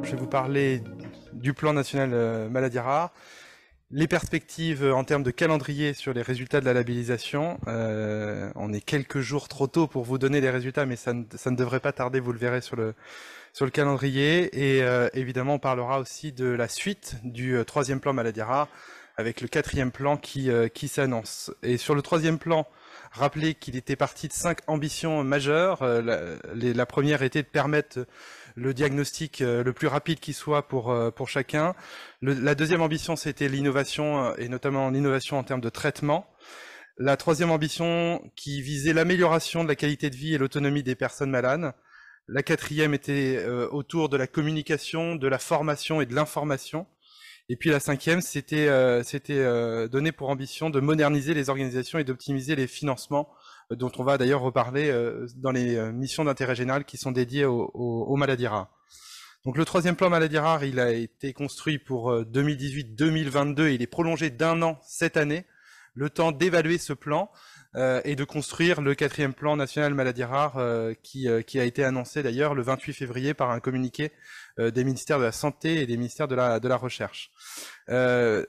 Je vais vous parler du plan national maladies rares, les perspectives en termes de calendrier sur les résultats de la labellisation. On est quelques jours trop tôt pour vous donner les résultats, mais ça ne devrait pas tarder, vous le verrez sur le calendrier. Et évidemment, on parlera aussi de la suite du troisième plan maladies rares, avec le quatrième plan qui s'annonce. Et sur le troisième plan, rappelez qu'il était parti de 5 ambitions majeures. La première était de permettre le diagnostic le plus rapide qui soit pour chacun. La deuxième ambition, c'était l'innovation, et notamment l'innovation en termes de traitement. La troisième ambition qui visait l'amélioration de la qualité de vie et l'autonomie des personnes malades. La quatrième était autour de la communication, de la formation et de l'information. Et puis la cinquième, c'était donné pour ambition de moderniser les organisations et d'optimiser les financements, dont on va d'ailleurs reparler dans les missions d'intérêt général qui sont dédiées aux maladies rares. Donc le troisième plan maladies rares, il a été construit pour 2018-2022 et il est prolongé d'1 an cette année, le temps d'évaluer ce plan et de construire le quatrième plan national maladies rares qui a été annoncé d'ailleurs le 28 février par un communiqué des ministères de la Santé et des ministères de la Recherche.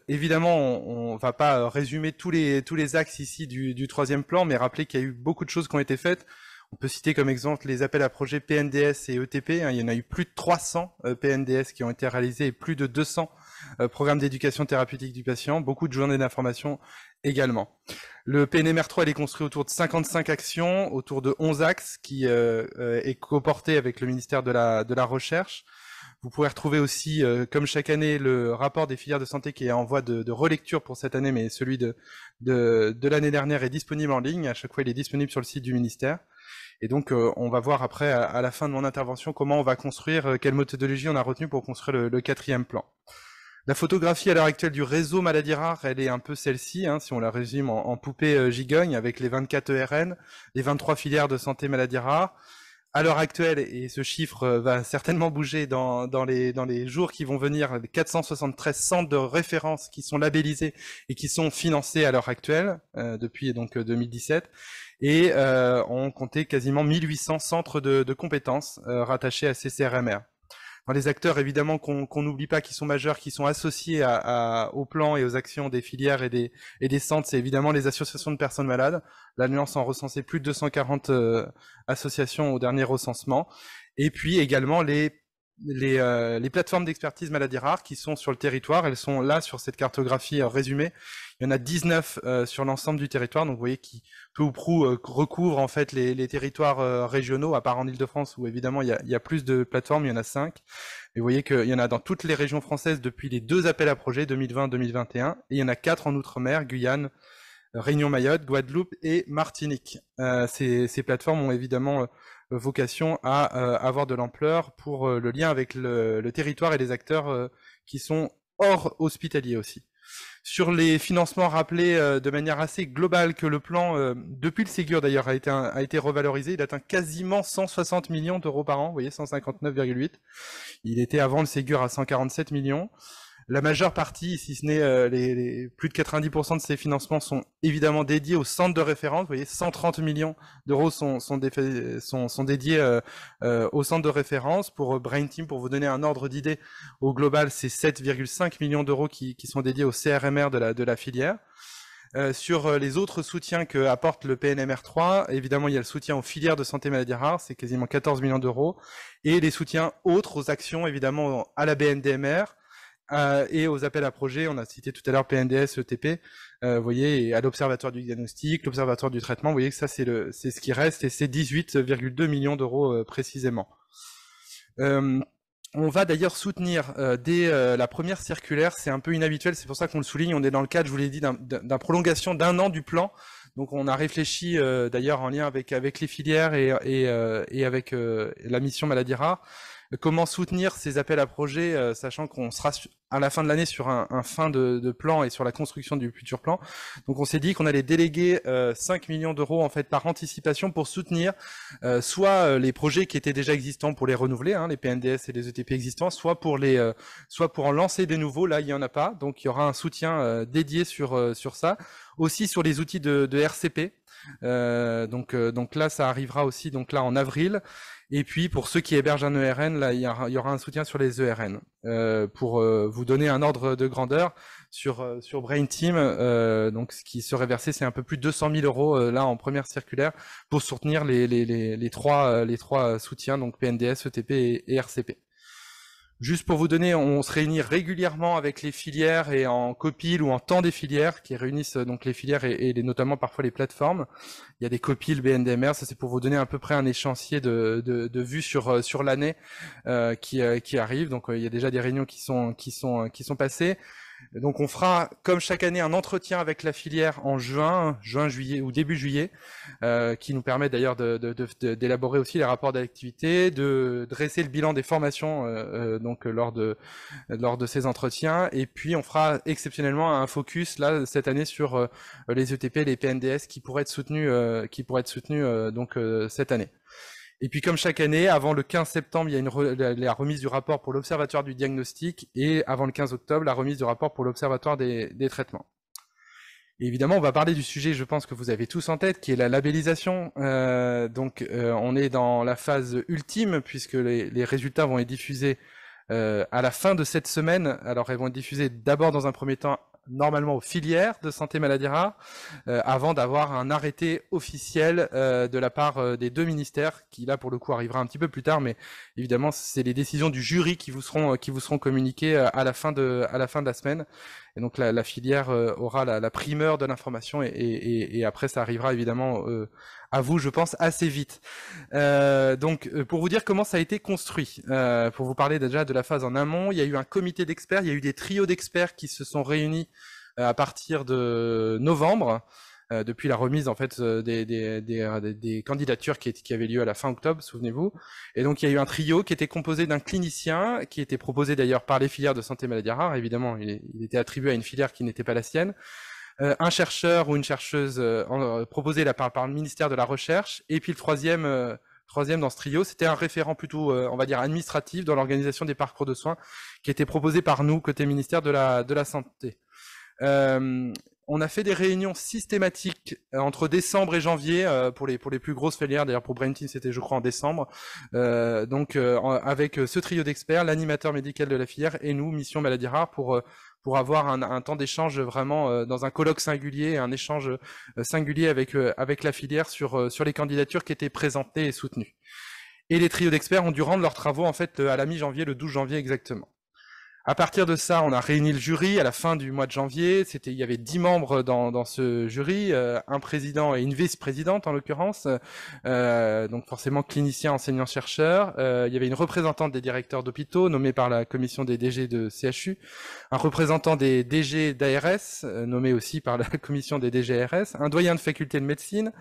Évidemment, on va pas résumer tous les axes ici du troisième plan, mais rappeler qu'il y a eu beaucoup de choses qui ont été faites. On peut citer comme exemple les appels à projets PNDS et ETP. Il y en a eu plus de 300 PNDS qui ont été réalisés et plus de 200 programmes d'éducation thérapeutique du patient, beaucoup de journées d'information également. Le PNMR3 il est construit autour de 55 actions, autour de 11 axes qui est coporté avec le ministère de la Recherche. Vous pourrez retrouver aussi, comme chaque année, le rapport des filières de santé qui est en voie de relecture pour cette année, mais celui de l'année dernière est disponible en ligne. À chaque fois, il est disponible sur le site du ministère. Et donc, on va voir après, à la fin de mon intervention, comment on va construire, quelle méthodologie on a retenue pour construire le quatrième plan. La photographie à l'heure actuelle du réseau maladies rares, elle est un peu celle-ci, hein, si on la résume en poupée gigogne, avec les 24 ERN, les 23 filières de santé maladies rares. À l'heure actuelle, et ce chiffre va certainement bouger dans les jours qui vont venir, 473 centres de référence qui sont labellisés et qui sont financés à l'heure actuelle, depuis donc 2017. Et on comptait quasiment 1800 centres de compétences rattachés à ces CRMR. Dans les acteurs, évidemment, qu'on n'oublie pas, qui sont majeurs, qui sont associés au plan et aux actions des filières et des centres, c'est évidemment les associations de personnes malades. L'Alliance en recensait plus de 240 associations au dernier recensement. Et puis également les plateformes d'expertise maladies rares qui sont sur le territoire. Elles sont là sur cette cartographie résumée. Il y en a 19 sur l'ensemble du territoire, donc vous voyez qui peu ou prou recouvre en fait les territoires régionaux, à part en Île-de-France où évidemment il y a plus de plateformes, il y en a 5. Et vous voyez qu'il y en a dans toutes les régions françaises depuis les 2 appels à projets 2020-2021, et il y en a 4 en Outre-mer, Guyane, Réunion, Mayotte, Guadeloupe et Martinique. Ces plateformes ont évidemment vocation à avoir de l'ampleur pour le lien avec le territoire et les acteurs qui sont hors hospitalier aussi. Sur les financements, rappelés de manière assez globale que le plan, depuis le Ségur d'ailleurs, a été revalorisé. Il atteint quasiment 160 millions d'euros par an, vous voyez, 159,8. Il était avant le Ségur à 147 millions. La majeure partie, si ce n'est les plus de 90% de ces financements sont évidemment dédiés aux centres de référence. Vous voyez, 130 millions d'euros sont dédiés aux centres de référence. Pour Brain Team, pour vous donner un ordre d'idée, au global, c'est 7,5 millions d'euros qui sont dédiés au CRMR de la filière. Sur les autres soutiens que apporte le PNMR3, évidemment, il y a le soutien aux filières de santé maladies rares, c'est quasiment 14 millions d'euros. Et les soutiens autres aux actions, évidemment, à la BNDMR, et aux appels à projets, on a cité tout à l'heure PNDS, ETP, vous voyez, et à l'Observatoire du diagnostic, l'Observatoire du traitement, vous voyez que ça c'est ce qui reste, et c'est 18,2 millions d'euros précisément. On va d'ailleurs soutenir dès la première circulaire, c'est un peu inhabituel, c'est pour ça qu'on le souligne, on est dans le cadre, je vous l'ai dit, d'un prolongation d'1 an du plan. Donc on a réfléchi d'ailleurs en lien avec les filières et avec la mission maladies rares, comment soutenir ces appels à projets, sachant qu'on sera à la fin de l'année sur un fin de plan et sur la construction du futur plan. Donc on s'est dit qu'on allait déléguer 5 millions d'euros en fait par anticipation pour soutenir soit les projets qui étaient déjà existants pour les renouveler, hein, les PNDS et les ETP existants, soit pour en lancer des nouveaux. Là il y en a pas, donc il y aura un soutien dédié sur ça. aussi sur les outils de RCP. Donc là, ça arrivera aussi donc là en avril. Et puis pour ceux qui hébergent un ERN, là il y aura un soutien sur les ERN. Pour vous donner un ordre de grandeur sur Brain Team, donc ce qui serait versé, c'est un peu plus de 200 000 euros là en première circulaire pour soutenir les trois soutiens, donc PNDS, ETP et RCP. Juste pour vous donner, on se réunit régulièrement avec les filières et en copil ou en temps des filières qui réunissent donc les filières et notamment parfois les plateformes. Il y a des copiles BNDMR, ça c'est pour vous donner à peu près un échéancier de vues sur l'année qui arrive. Donc il y a déjà des réunions qui sont passées. Donc on fera, comme chaque année, un entretien avec la filière en juin, juillet ou début juillet, qui nous permet d'ailleurs d'élaborer aussi les rapports d'activité, de dresser le bilan des formations donc lors de ces entretiens. Et puis on fera exceptionnellement un focus là cette année sur les ETP, les PNDS qui pourraient être soutenus, donc cette année. Et puis comme chaque année, avant le 15 septembre, il y a la remise du rapport pour l'Observatoire du diagnostic et avant le 15 octobre, la remise du rapport pour l'Observatoire des traitements. Et évidemment, on va parler du sujet, je pense que vous avez tous en tête, qui est la labellisation. On est dans la phase ultime puisque les résultats vont être diffusés à la fin de cette semaine. Alors, ils vont être diffusés d'abord dans un premier temps normalement aux filières de santé maladies rares, avant d'avoir un arrêté officiel de la part des deux ministères, qui là pour le coup arrivera un petit peu plus tard, mais évidemment c'est les décisions du jury qui vous seront communiquées à la fin de la semaine. Et donc la filière aura la primeur de l'information et après ça arrivera évidemment à vous, je pense, assez vite. Donc, pour vous dire comment ça a été construit, pour vous parler déjà de la phase en amont, il y a eu un comité d'experts, il y a eu des trios d'experts qui se sont réunis à partir de novembre, depuis la remise en fait des candidatures qui avaient lieu à la fin octobre, souvenez-vous. Et donc, il y a eu un trio qui était composé d'un clinicien, qui était proposé d'ailleurs par les filières de santé maladies rares, évidemment, il était attribué à une filière qui n'était pas la sienne. Un chercheur ou une chercheuse proposée là par le ministère de la Recherche, et puis le troisième dans ce trio, c'était un référent plutôt, on va dire, administratif dans l'organisation des parcours de soins, qui était proposé par nous, côté ministère de la Santé. On a fait des réunions systématiques entre décembre et janvier pour les plus grosses filières. D'ailleurs pour Brain Team c'était je crois en décembre. Avec ce trio d'experts, l'animateur médical de la filière et nous, Mission Maladies Rares, pour avoir un temps d'échange vraiment dans un colloque singulier, un échange singulier avec la filière sur les candidatures qui étaient présentées et soutenues. Et les trios d'experts ont dû rendre leurs travaux en fait à la mi-janvier, le 12 janvier exactement. À partir de ça, on a réuni le jury à la fin du mois de janvier. Il y avait 10 membres dans ce jury, un président et une vice-présidente en l'occurrence, donc forcément clinicien, enseignant, chercheur. Il y avait une représentante des directeurs d'hôpitaux nommée par la commission des DG de CHU, un représentant des DG d'ARS nommé aussi par la commission des DG ARS, un doyen de faculté de médecine.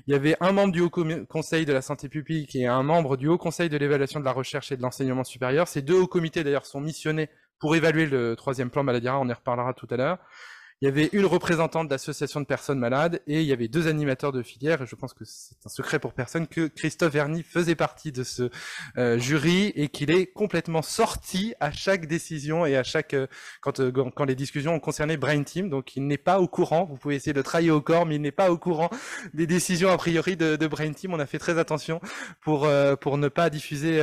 Il y avait un membre du Haut Conseil de la santé publique et un membre du Haut Conseil de l'évaluation de la recherche et de l'enseignement supérieur. Ces deux hauts comités d'ailleurs sont missionnés pour évaluer le troisième plan maladies rares, on y reparlera tout à l'heure. Il y avait une représentante d'association de personnes malades et il y avait deux animateurs de filière. Et je pense que c'est un secret pour personne que Christophe Verny faisait partie de ce jury et qu'il est complètement sorti à chaque décision et à chaque quand les discussions ont concerné Brain Team. Donc il n'est pas au courant. Vous pouvez essayer de trahir au corps, mais il n'est pas au courant des décisions a priori de Brain Team. On a fait très attention pour ne pas diffuser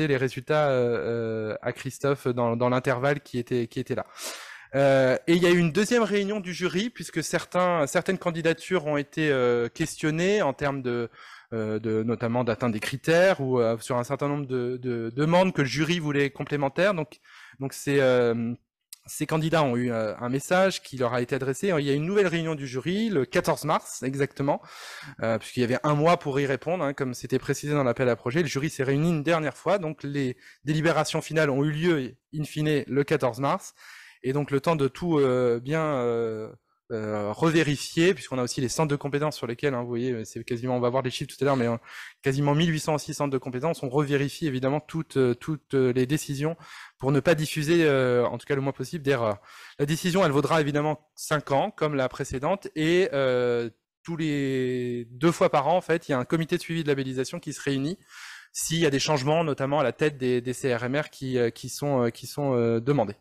les résultats à Christophe dans l'intervalle qui était là. Et il y a eu une deuxième réunion du jury puisque certaines candidatures ont été questionnées en termes notamment d'atteinte des critères ou sur un certain nombre de demandes que le jury voulait complémentaires. Donc ces candidats ont eu un message qui leur a été adressé. Il y a une nouvelle réunion du jury le 14 mars exactement, puisqu'il y avait un mois pour y répondre, hein, comme c'était précisé dans l'appel à projet. Le jury s'est réuni une dernière fois, donc les délibérations finales ont eu lieu in fine le 14 mars. Et donc le temps de tout bien revérifier, puisqu'on a aussi les centres de compétences sur lesquels, hein, vous voyez, c'est quasiment, on va voir les chiffres tout à l'heure, mais quasiment 1800 aussi centres de compétences. On revérifie évidemment toutes les décisions pour ne pas diffuser, en tout cas le moins possible, d'erreurs. La décision, elle vaudra évidemment 5 ans, comme la précédente, et tous les 2 fois par an, en fait, il y a un comité de suivi de labellisation qui se réunit s'il y a des changements, notamment à la tête des CRMR qui sont demandés.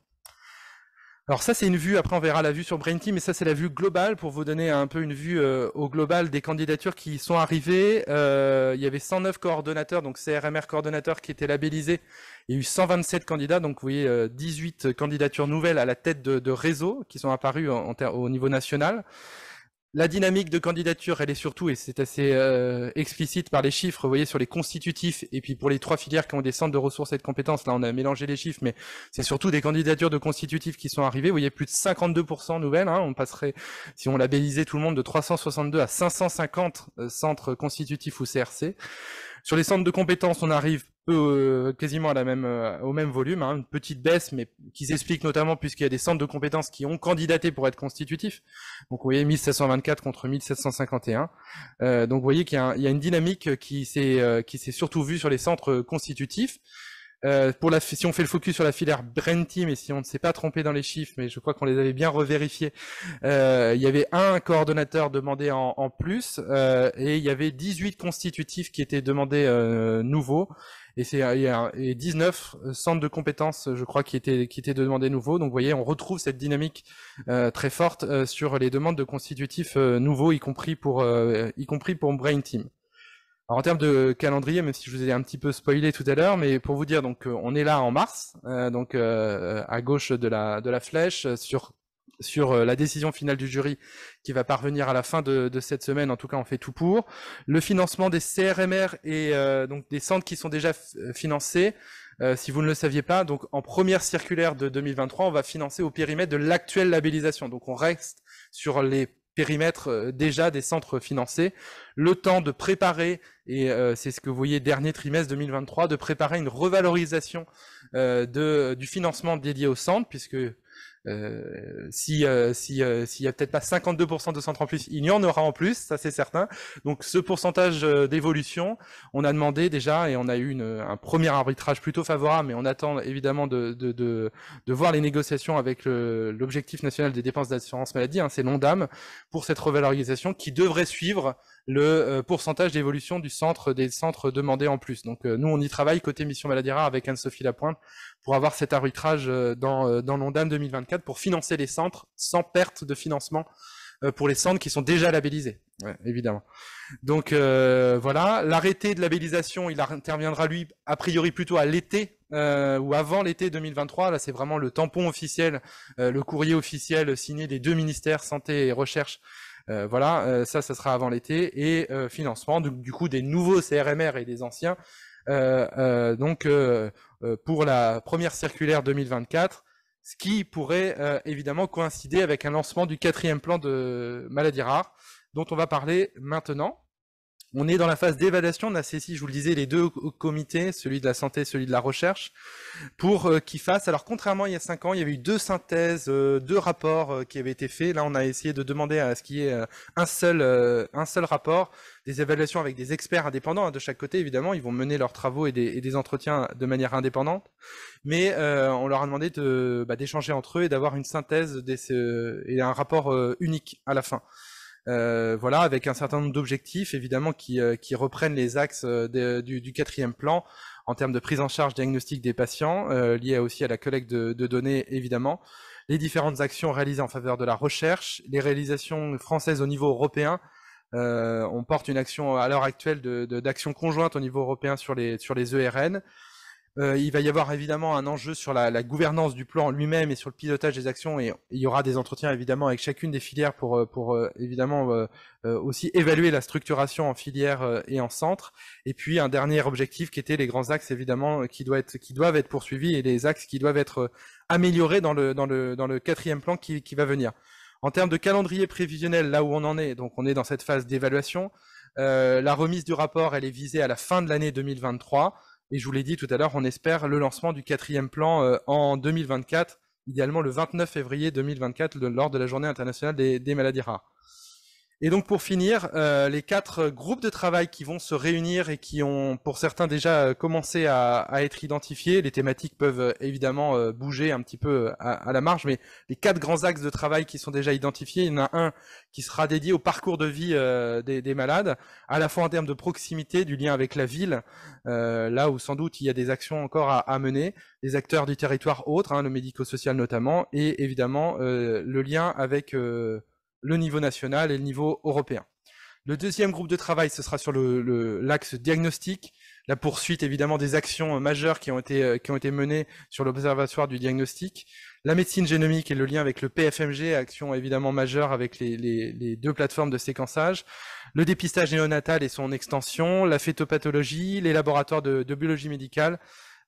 Alors ça, c'est une vue, après on verra la vue sur Brain Team, mais ça c'est la vue globale pour vous donner un peu une vue au global des candidatures qui sont arrivées. Il y avait 109 coordonnateurs, donc CRMR coordonnateurs qui étaient labellisés. Il y a eu 127 candidats, donc vous voyez 18 candidatures nouvelles à la tête de réseaux qui sont apparues au niveau national. La dynamique de candidature, elle est surtout, et c'est assez explicite par les chiffres, vous voyez, sur les constitutifs, et puis pour les 3 filières qui ont des centres de ressources et de compétences, là on a mélangé les chiffres, mais c'est surtout des candidatures de constitutifs qui sont arrivées, vous voyez, plus de 52% nouvelles, hein, on passerait, si on labellisait tout le monde, de 362 à 550 centres constitutifs ou CRC. Sur les centres de compétences, on arrive quasiment à au même volume, hein, une petite baisse, mais qui s'explique notamment puisqu'il y a des centres de compétences qui ont candidaté pour être constitutifs. Donc vous voyez 1724 contre 1751. Donc vous voyez qu'il y a une dynamique qui s'est surtout vue sur les centres constitutifs. Si on fait le focus sur la filière Brain Team, et si on ne s'est pas trompé dans les chiffres, mais je crois qu'on les avait bien revérifiés, il y avait un coordonnateur demandé en plus, et il y avait 18 constitutifs qui étaient demandés nouveaux, et 19 centres de compétences, je crois, qui étaient demandés nouveaux. Donc vous voyez, on retrouve cette dynamique très forte sur les demandes de constitutifs nouveaux, y compris pour Brain Team. Alors en termes de calendrier, même si je vous ai un petit peu spoilé tout à l'heure, mais pour vous dire, donc on est là en mars, à gauche de la flèche, sur la décision finale du jury qui va parvenir à la fin de cette semaine. En tout cas, on fait tout pour. Le financement des CRMR et donc des centres qui sont déjà financés. Si vous ne le saviez pas, donc en première circulaire de 2023, on va financer au périmètre de l'actuelle labellisation. Donc on reste sur les périmètres déjà des centres financés, le temps de préparer, et c'est ce que vous voyez dernier trimestre 2023, de préparer une revalorisation du financement dédié au centre, puisque s'il y a peut-être pas 52% de centres en plus, il y en aura en plus, ça c'est certain. Donc ce pourcentage d'évolution, on a demandé déjà, et on a eu un premier arbitrage plutôt favorable, mais on attend évidemment de voir les négociations avec l'objectif national des dépenses d'assurance maladie, hein, c'est l'ONDAM, pour cette revalorisation qui devrait suivre le pourcentage d'évolution des centres demandés en plus. Donc nous on y travaille côté mission maladie rare avec Anne-Sophie Lapointe pour avoir cet arbitrage dans l'ONDAM 2024 pour financer les centres sans perte de financement pour les centres qui sont déjà labellisés, ouais, évidemment. Donc voilà, l'arrêté de labellisation, il interviendra lui a priori plutôt à l'été ou avant l'été 2023. Là c'est vraiment le tampon officiel, le courrier officiel signé des 2 ministères santé et recherche. Voilà, ça sera avant l'été, et financement du coup des nouveaux CRMR et des anciens. Pour la première circulaire 2024, ce qui pourrait évidemment coïncider avec un lancement du 4e plan de maladies rares, dont on va parler maintenant. On est dans la phase d'évaluation, on a saisi, je vous le disais, les 2 comités, celui de la santé et celui de la recherche, pour qu'ils fassent, alors contrairement à il y a 5 ans, il y avait eu 2 synthèses, 2 rapports qui avaient été faits. Là on a essayé de demander à ce qu'il y ait un seul rapport, des évaluations avec des experts indépendants, hein, de chaque côté évidemment, ils vont mener leurs travaux et des entretiens de manière indépendante, mais on leur a demandé d'échanger entre eux et d'avoir une synthèse et un rapport unique à la fin. Voilà, avec un certain nombre d'objectifs évidemment qui reprennent les axes du 4e plan en termes de prise en charge diagnostique des patients, liés aussi à la collecte de données évidemment, les différentes actions réalisées en faveur de la recherche, les réalisations françaises au niveau européen. On porte une action à l'heure actuelle d'action conjointe au niveau européen sur les ERN. Il va y avoir évidemment un enjeu sur la gouvernance du plan lui-même et sur le pilotage des actions, et il y aura des entretiens évidemment avec chacune des filières pour évidemment aussi évaluer la structuration en filière et en centre. Et puis un dernier objectif qui était les grands axes évidemment qui doivent être poursuivis, et les axes qui doivent être améliorés dans le 4e plan qui va venir. En termes de calendrier prévisionnel, là où on en est, donc on est dans cette phase d'évaluation. La remise du rapport, elle est visée à la fin de l'année 2023. Et je vous l'ai dit tout à l'heure, on espère le lancement du 4e plan en 2024, idéalement le 29 février 2024, lors de la Journée internationale des maladies rares. Et donc pour finir, les 4 groupes de travail qui vont se réunir et qui ont pour certains déjà commencé à être identifiés, les thématiques peuvent évidemment bouger un petit peu à la marge, mais les 4 grands axes de travail qui sont déjà identifiés, il y en a un qui sera dédié au parcours de vie des malades, à la fois en termes de proximité, du lien avec la ville, là où sans doute il y a des actions encore à mener, les acteurs du territoire autres, hein, le médico-social notamment, et évidemment le lien avec le niveau national et le niveau européen. Le deuxième groupe de travail, ce sera sur l'axe diagnostic, la poursuite évidemment des actions majeures qui ont été menées sur l'observatoire du diagnostic, la médecine génomique et le lien avec le PFMG, action évidemment majeure avec les 2 plateformes de séquençage, le dépistage néonatal et son extension, la phytopathologie, les laboratoires de biologie médicale,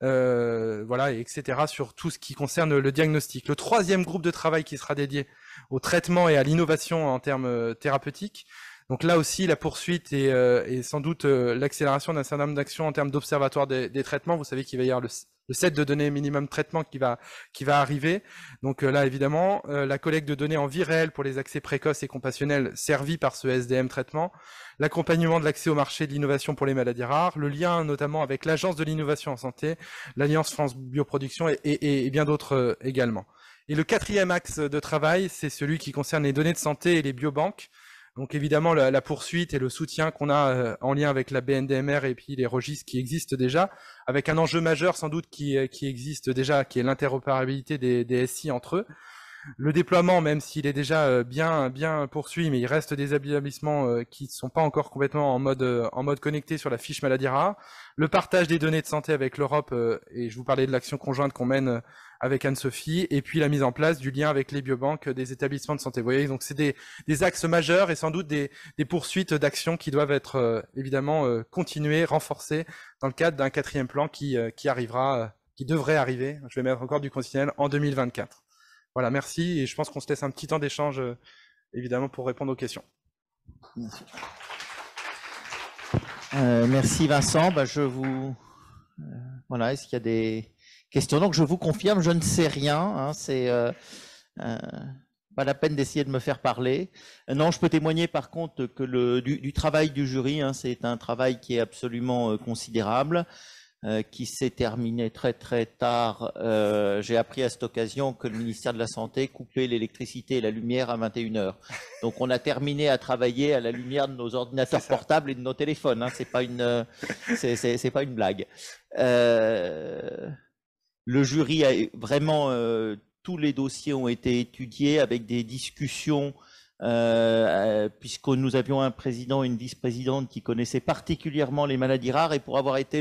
voilà, etc. sur tout ce qui concerne le diagnostic. Le troisième groupe de travail qui sera dédié au traitement et à l'innovation en termes thérapeutiques. Donc là aussi, la poursuite et sans doute l'accélération d'un certain nombre d'actions en termes d'observatoire des traitements. Vous savez qu'il va y avoir le set de données minimum traitement qui va arriver. Donc là, évidemment, la collecte de données en vie réelle pour les accès précoces et compassionnels servis par ce SDM traitement, l'accompagnement de l'accès au marché de l'innovation pour les maladies rares, le lien notamment avec l'Agence de l'innovation en santé, l'Alliance France Bioproduction et bien d'autres également. Et le 4e axe de travail, c'est celui qui concerne les données de santé et les biobanques. Donc évidemment, la poursuite et le soutien qu'on a en lien avec la BNDMR et puis les registres qui existent déjà, avec un enjeu majeur sans doute qui existe déjà, qui est l'interopérabilité des SI entre eux. Le déploiement, même s'il est déjà bien poursuivi, mais il reste des établissements qui ne sont pas encore complètement en mode connecté sur la fiche maladie rare. Le partage des données de santé avec l'Europe, et je vous parlais de l'action conjointe qu'on mène avec Anne-Sophie, et puis la mise en place du lien avec les biobanques des établissements de santé. Vous voyez, donc c'est des axes majeurs et sans doute des poursuites d'actions qui doivent être évidemment continuées, renforcées dans le cadre d'un 4e plan qui arrivera, qui devrait arriver, je vais mettre encore du conditionnel, en 2024. Voilà, merci, et je pense qu'on se laisse un petit temps d'échange, évidemment, pour répondre aux questions. Merci Vincent. Voilà, est-ce qu'il y a des questions? Donc je vous confirme, je ne sais rien. Hein, c'est pas la peine d'essayer de me faire parler. Non, je peux témoigner par contre que du travail du jury, hein, c'est un travail qui est absolument considérable. Qui s'est terminé très très tard. J'ai appris à cette occasion que le ministère de la Santé coupait l'électricité et la lumière à 21h. Donc on a terminé à travailler à la lumière de nos ordinateurs portables et de nos téléphones. Hein. C'est pas une blague. Le jury a vraiment tous les dossiers ont été étudiés avec des discussions. Puisque nous avions un président et une vice-présidente qui connaissaient particulièrement les maladies rares, et pour avoir été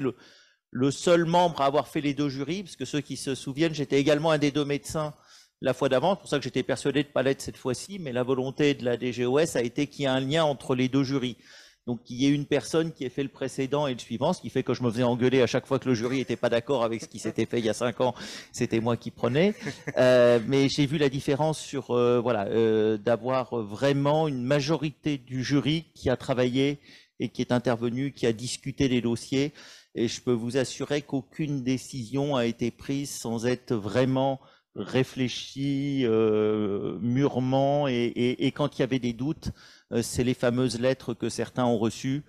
le seul membre à avoir fait les 2 jurys, parce que ceux qui se souviennent, j'étais également un des 2 médecins la fois d'avant, c'est pour ça que j'étais persuadé de ne pas l'être cette fois-ci, mais la volonté de la DGOS a été qu'il y ait un lien entre les 2 jurys. Donc qu'il y ait une personne qui ait fait le précédent et le suivant, ce qui fait que je me faisais engueuler à chaque fois que le jury n'était pas d'accord avec ce qui s'était fait il y a 5 ans, c'était moi qui prenais. Mais j'ai vu la différence sur d'avoir vraiment une majorité du jury qui a travaillé et qui est intervenu, qui a discuté des dossiers. Et je peux vous assurer qu'aucune décision a été prise sans être vraiment réfléchie mûrement. Et quand il y avait des doutes, c'est les fameuses lettres que certains ont reçues.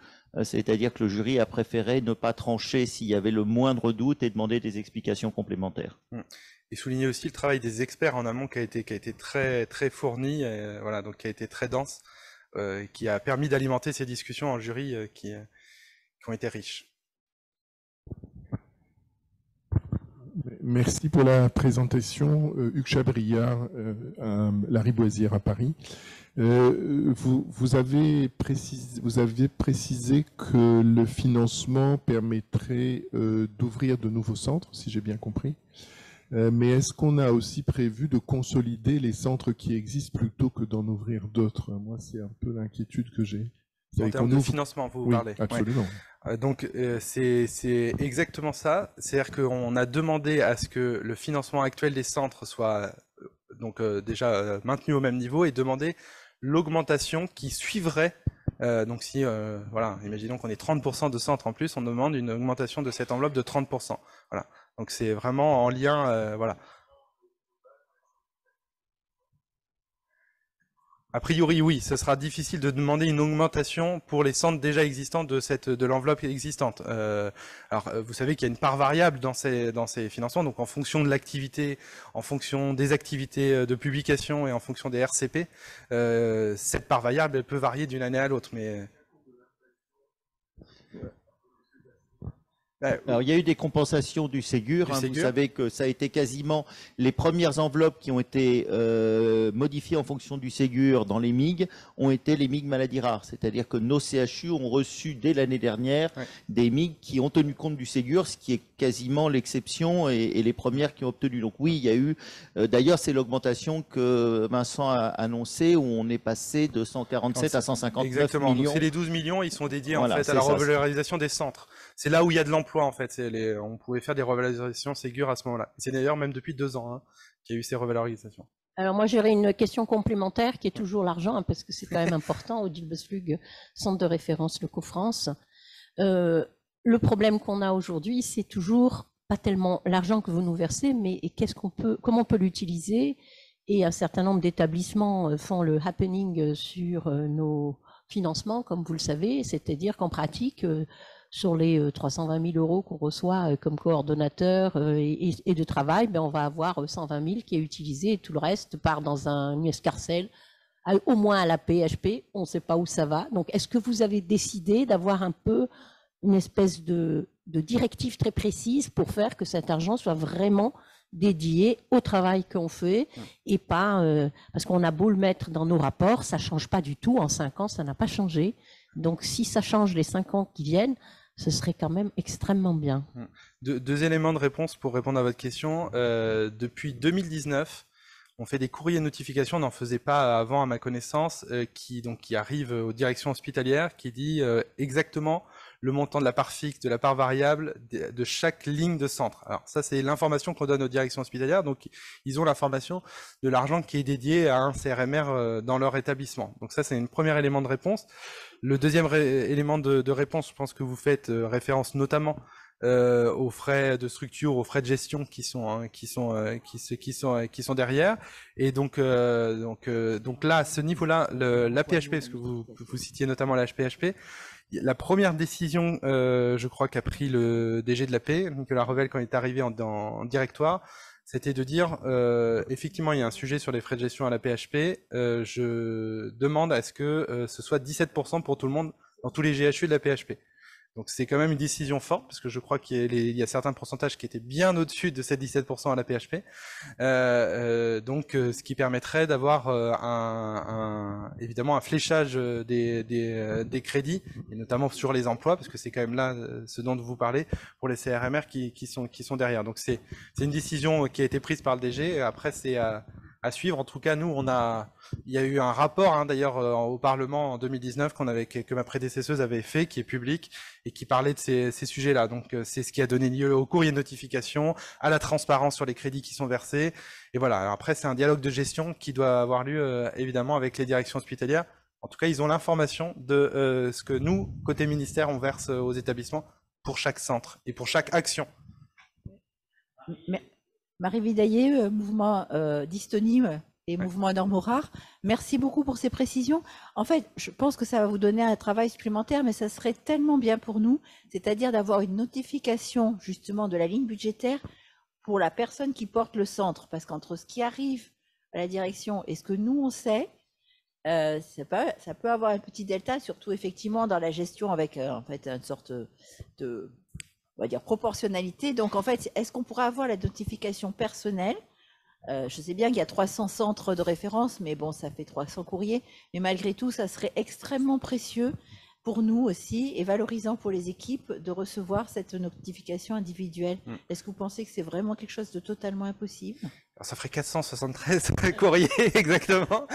C'est-à-dire que le jury a préféré ne pas trancher s'il y avait le moindre doute et demander des explications complémentaires. Et souligner aussi le travail des experts en amont qui a été très très fourni, voilà, donc qui a été très dense, qui a permis d'alimenter ces discussions en jury qui ont été riches. Merci pour la présentation. Hugues Chabriard, à la Riboisière à Paris. Vous avez précisé que le financement permettrait d'ouvrir de nouveaux centres, si j'ai bien compris. Mais est-ce qu'on a aussi prévu de consolider les centres qui existent plutôt que d'en ouvrir d'autres? Moi, c'est un peu l'inquiétude que j'ai. En termes de financement, vous parlez. Absolument. Ouais. Donc, c'est exactement ça. C'est-à-dire qu'on a demandé à ce que le financement actuel des centres soit déjà maintenu au même niveau et demander l'augmentation qui suivrait. Donc si, voilà, imaginons qu'on ait 30% de centres en plus, on demande une augmentation de cette enveloppe de 30%. Voilà. Donc c'est vraiment en lien, voilà. A priori, oui, ce sera difficile de demander une augmentation pour les centres déjà existants de l'enveloppe existante. Vous savez qu'il y a une part variable dans ces financements, donc en fonction de l'activité, en fonction des activités de publication et en fonction des RCP, cette part variable elle peut varier d'une année à l'autre, mais Alors, il y a eu des compensations du Ségur. Vous savez que ça a été quasiment les premières enveloppes qui ont été modifiées en fonction du Ségur dans les MIG ont été les MIG maladies rares. C'est-à-dire que nos CHU ont reçu dès l'année dernière des MIG qui ont tenu compte du Ségur, ce qui est quasiment l'exception et les premières qui ont obtenu. Donc oui, il y a eu. D'ailleurs, c'est l'augmentation que Vincent a annoncée où on est passé de 147 à 159 exactement. millions. C'est les 12 millions, ils sont dédiés en fait à la revalorisation des centres. C'est là où il y a de l'emploi en fait. On pouvait faire des revalorisations Ségur à ce moment-là. C'est d'ailleurs même depuis 2 ans qu'il y a eu ces revalorisations. Alors moi j'aurais une question complémentaire qui est toujours l'argent, parce que c'est quand même important au Dilbeslug, centre de référence Locofrance. Le problème qu'on a aujourd'hui, c'est toujours pas tellement l'argent que vous nous versez, mais comment on peut l'utiliser. Et un certain nombre d'établissements font le happening sur nos financements, comme vous le savez, c'est-à-dire qu'en pratique, sur les 320 000 euros qu'on reçoit comme coordonnateur et de travail, on va avoir 120 000 qui est utilisé et tout le reste part dans une escarcelle, au moins à la PHP, on ne sait pas où ça va. Donc, est-ce que vous avez décidé d'avoir un peu une espèce de directive très précise pour faire que cet argent soit vraiment dédié au travail qu'on fait et pas... parce qu'on a beau le mettre dans nos rapports, ça ne change pas du tout. En 5 ans, ça n'a pas changé. Donc, si ça change les 5 ans qui viennent, ce serait quand même extrêmement bien. Deux éléments de réponse pour répondre à votre question. Depuis 2019, on fait des courriers de notification, on n'en faisait pas avant à ma connaissance, qui arrivent aux directions hospitalières, qui dit exactement le montant de la part fixe, de la part variable de chaque ligne de centre. Alors ça, c'est l'information qu'on donne aux directions hospitalières, donc ils ont l'information de l'argent qui est dédié à un CRMR dans leur établissement. Donc ça, c'est un premier élément de réponse. Le deuxième élément de réponse, je pense que vous faites référence notamment aux frais de structure, aux frais de gestion qui sont derrière. Et donc là, à ce niveau-là, l'APHP, parce que vous citiez notamment la PHP, la première décision, je crois qu'a pris le DG de la Paix, Nicolas Revel, quand il est arrivé en directoire, c'était de dire, effectivement, il y a un sujet sur les frais de gestion à la PHP, je demande à ce que ce soit 17% pour tout le monde dans tous les GHU de la PHP. Donc c'est quand même une décision forte, parce que je crois qu'il y a certains pourcentages qui étaient bien au-dessus de ces 17% à la PHP. Ce qui permettrait d'avoir évidemment un fléchage des crédits, et notamment sur les emplois, parce que c'est quand même là ce dont vous parlez, pour les CRMR qui sont derrière. Donc c'est une décision qui a été prise par le DG, et après c'est à suivre. En tout cas, nous, il y a eu un rapport d'ailleurs au Parlement en 2019 que ma prédécesseuse avait fait, qui est public et qui parlait de ces sujets-là. Donc, c'est ce qui a donné lieu au courrier de notification, à la transparence sur les crédits qui sont versés. Et voilà. Alors après, c'est un dialogue de gestion qui doit avoir lieu évidemment avec les directions hospitalières. En tout cas, ils ont l'information de ce que nous, côté ministère, on verse aux établissements pour chaque centre et pour chaque action. Mais... Marie Vidaillé, mouvement dystonie et mouvement normes rares, merci beaucoup pour ces précisions. En fait, je pense que ça va vous donner un travail supplémentaire, mais ça serait tellement bien pour nous, c'est-à-dire d'avoir une notification justement de la ligne budgétaire pour la personne qui porte le centre, parce qu'entre ce qui arrive à la direction et ce que nous on sait, ça peut avoir un petit delta, surtout effectivement dans la gestion avec en fait une sorte de on va dire proportionnalité. Donc en fait, est-ce qu'on pourra avoir la notification personnelle? Je sais bien qu'il y a 300 centres de référence, mais bon, ça fait 300 courriers. Mais malgré tout, ça serait extrêmement précieux pour nous aussi et valorisant pour les équipes de recevoir cette notification individuelle. Est-ce que vous pensez que c'est vraiment quelque chose de totalement impossible? Alors, ça ferait 473 courriers exactement.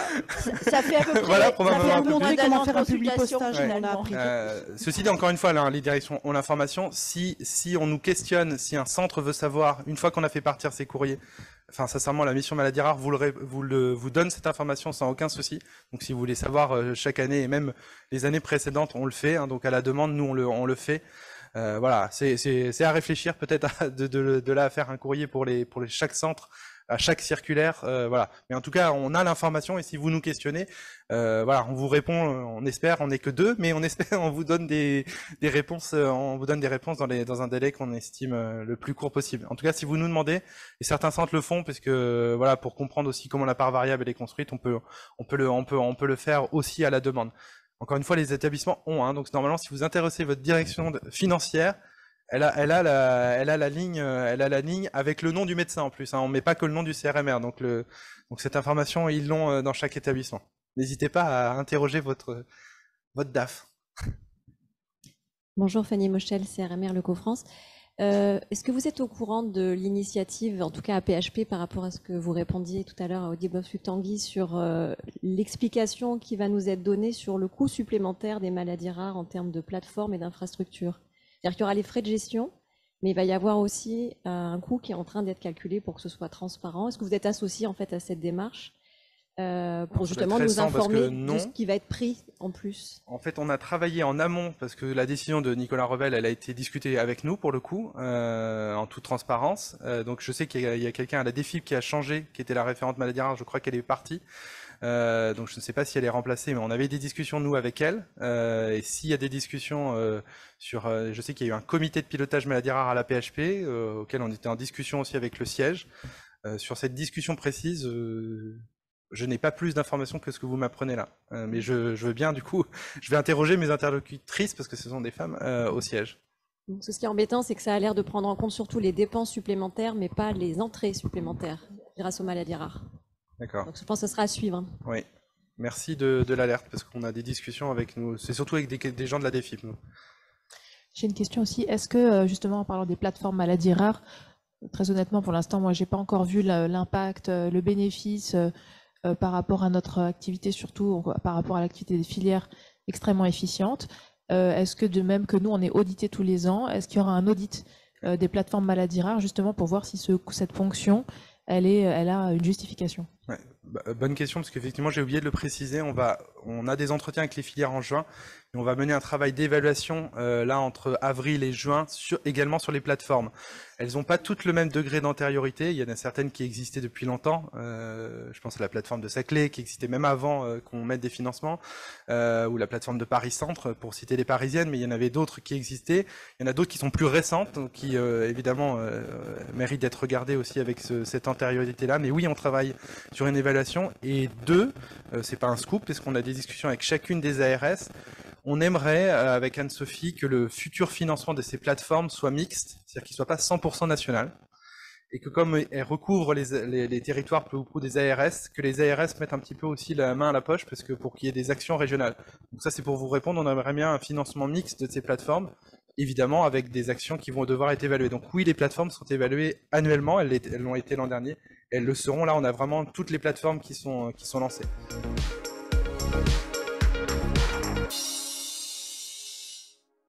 Ça fait à peu près. Voilà, probablement un peu plus. Comment faire un public postage finalement. Ceci dit, encore une fois, là, les directions ont l'information. Si on nous questionne, si un centre veut savoir, une fois qu'on a fait partir ces courriers, enfin, sincèrement, la mission maladie rare vous donne cette information sans aucun souci. Donc, si vous voulez savoir chaque année et même les années précédentes, on le fait. Donc, à la demande, nous, on le fait. Voilà, c'est à réfléchir peut-être de là à faire un courrier pour chaque centre à chaque circulaire, voilà. Mais en tout cas, on a l'information et si vous nous questionnez, voilà, on vous répond. On espère, on n'est que 2, mais on espère, on vous donne des réponses, on vous donne des réponses dans un délai qu'on estime le plus court possible. En tout cas, si vous nous demandez, et certains centres le font, parce que voilà, pour comprendre aussi comment la part variable elle est construite, on peut le faire aussi à la demande. Encore une fois, les établissements ont, hein, donc normalement, si vous intéressez votre direction financière, elle a la ligne avec le nom du médecin en plus. Hein, on met pas que le nom du CRMR, donc cette information ils l'ont dans chaque établissement. N'hésitez pas à interroger votre DAF. Bonjour Fanny Mochel, CRMR Leuco-France. Est-ce que vous êtes au courant de l'initiative, en tout cas à PHP, par rapport à ce que vous répondiez tout à l'heure à Audible Tanguy sur l'explication qui va nous être donnée sur le coût supplémentaire des maladies rares en termes de plateforme et d'infrastructure? C'est-à-dire qu'il y aura les frais de gestion, mais il va y avoir aussi un coût qui est en train d'être calculé pour que ce soit transparent. Est-ce que vous êtes associé en fait à cette démarche pour justement nous informer de ce qui va être pris en plus? En fait, on a travaillé en amont parce que la décision de Nicolas Revel, elle a été discutée avec nous pour le coup, en toute transparence. Donc je sais qu'il y a quelqu'un à la DEFIP qui a changé, qui était la référente maladie rare, je crois qu'elle est partie. Donc je ne sais pas si elle est remplacée, mais on avait des discussions nous avec elle. Et s'il y a des discussions je sais qu'il y a eu un comité de pilotage maladie rare à la PHP, auquel on était en discussion aussi avec le siège. Sur cette discussion précise, je n'ai pas plus d'informations que ce que vous m'apprenez là. Mais je veux bien, du coup, je vais interroger mes interlocutrices, parce que ce sont des femmes, au siège. Donc, ce qui est embêtant, c'est que ça a l'air de prendre en compte surtout les dépenses supplémentaires, mais pas les entrées supplémentaires grâce aux maladies rares. D'accord. Donc je pense que ce sera à suivre. Oui. Merci de l'alerte, parce qu'on a des discussions avec nous. C'est surtout avec des gens de la DEFIP, nous. J'ai une question aussi. Est-ce que, justement, en parlant des plateformes maladies rares, très honnêtement, pour l'instant, moi, j'ai pas encore vu l'impact, le bénéfice par rapport à notre activité, surtout par rapport à l'activité des filières extrêmement efficientes. Est-ce que de même que nous, on est audité tous les ans, est-ce qu'il y aura un audit des plateformes maladies rares, justement, pour voir si cette fonction, elle a une justification? Ouais. Bonne question, parce qu'effectivement, j'ai oublié de le préciser. On a des entretiens avec les filières en juin, et on va mener un travail d'évaluation là entre avril et juin, également sur les plateformes. Elles n'ont pas toutes le même degré d'antériorité. Il y en a certaines qui existaient depuis longtemps. Je pense à la plateforme de Saclay, qui existait même avant qu'on mette des financements, ou la plateforme de Paris Centre, pour citer les parisiennes, mais il y en avait d'autres qui existaient. Il y en a d'autres qui sont plus récentes, donc qui évidemment méritent d'être regardées aussi avec cette antériorité-là. Mais oui, on travaille sur une évaluation. Et c'est pas un scoop, parce qu'on a des discussions avec chacune des ARS. On aimerait, avec Anne-Sophie, que le futur financement de ces plateformes soit mixte, c'est-à-dire qu'il ne soit pas 100% national, et que comme elles recouvrent les territoires peu ou prou des ARS, que les ARS mettent un petit peu aussi la main à la poche, parce que pour qu'il y ait des actions régionales. Donc ça, c'est pour vous répondre, on aimerait bien un financement mixte de ces plateformes, évidemment avec des actions qui vont devoir être évaluées. Donc oui, les plateformes sont évaluées annuellement, elles l'ont été l'an dernier, elles le seront. Là, on a vraiment toutes les plateformes qui sont lancées.